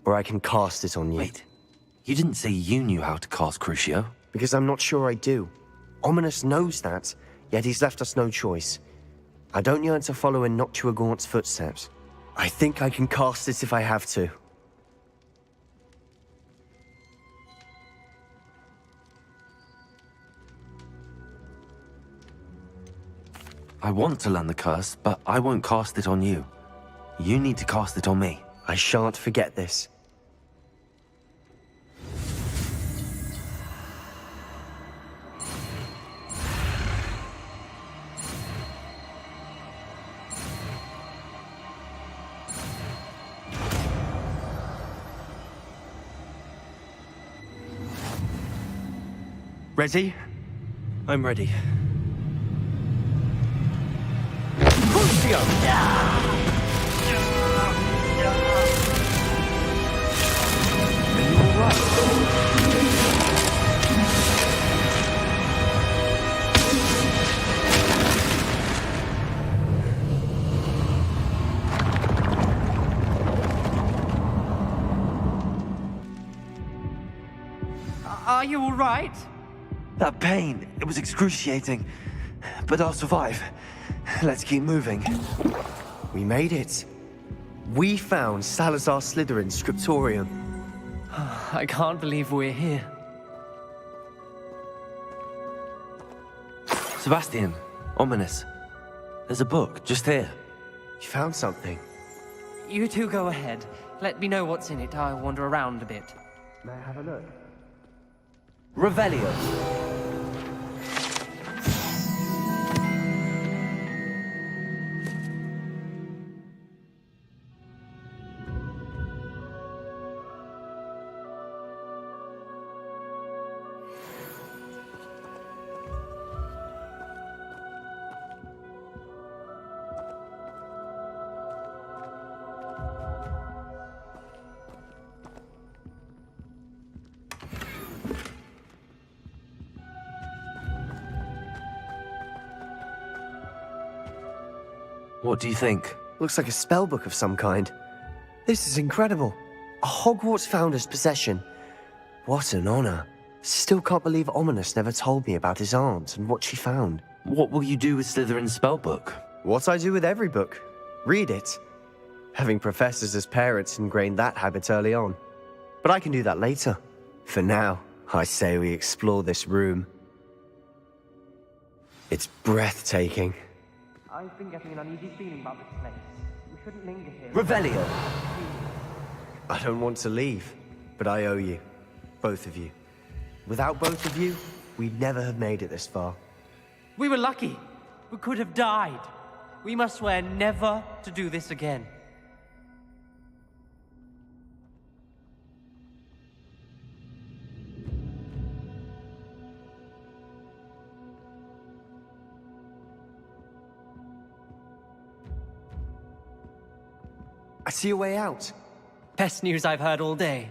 or I can cast it on you. Wait, you didn't say you knew how to cast Crucio? Because I'm not sure I do. Ominous knows that, yet he's left us no choice. I don't yearn to follow in Noctua Gaunt's footsteps. I think I can cast it if I have to. I want to learn the curse, but I won't cast it on you. You need to cast it on me. I shan't forget this. Ready? I'm ready. Are you all right? That pain, it was excruciating. But I'll survive. Let's keep moving. We made it. We found Salazar Slytherin's scriptorium. I can't believe we're here. Sebastian, ominous. There's a book just here. You found something? You two go ahead. Let me know what's in it. I'll wander around a bit. May I have a look? Revelio. What do you think? Looks like a spellbook of some kind. This is incredible. A Hogwarts founder's possession. What an honor. Still can't believe Ominous never told me about his aunt and what she found. What will you do with Slytherin's spellbook? What I do with every book. Read it. Having professors as parents ingrained that habit early on. But I can do that later. For now, I say we explore this room. It's breathtaking. I've been getting an uneasy feeling about this place. We shouldn't linger here. Revelio! I don't want to leave, but I owe you. Both of you. Without both of you, we'd never have made it this far. We were lucky. We could have died. We must swear never to do this again. I see a way out. Best news I've heard all day.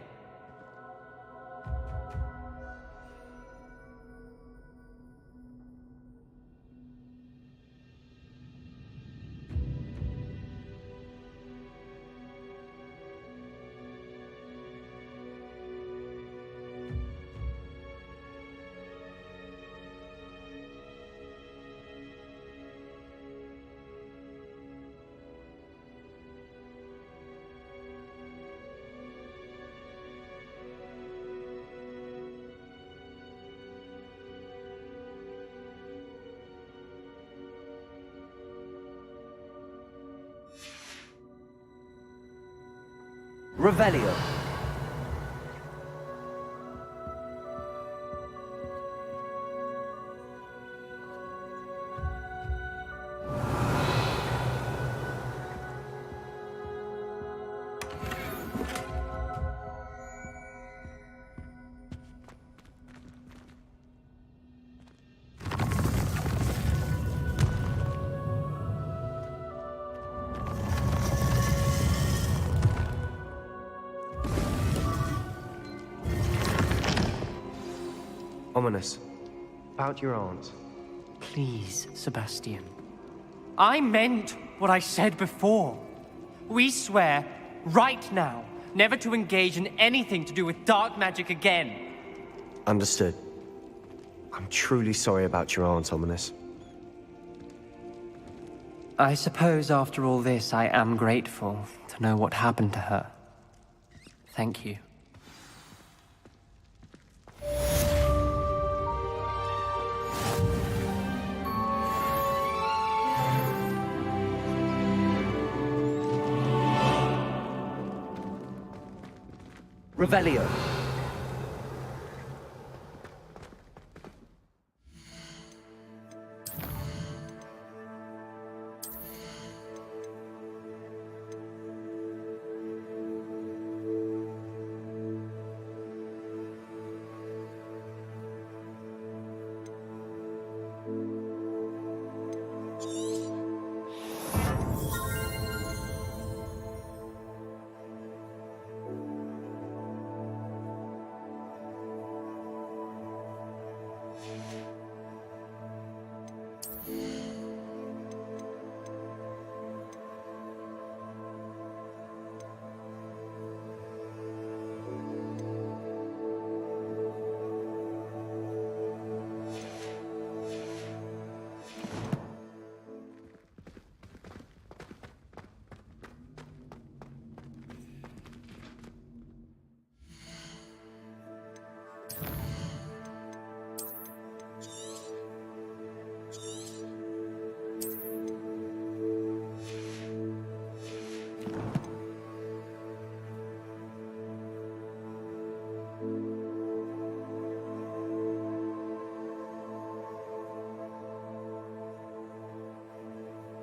Revelio. Ominous. About your aunt. Please, Sebastian. I meant what I said before. We swear, right now, never to engage in anything to do with dark magic again. Understood. I'm truly sorry about your aunt, Ominous. I suppose after all this, I am grateful to know what happened to her. Thank you. Revelio.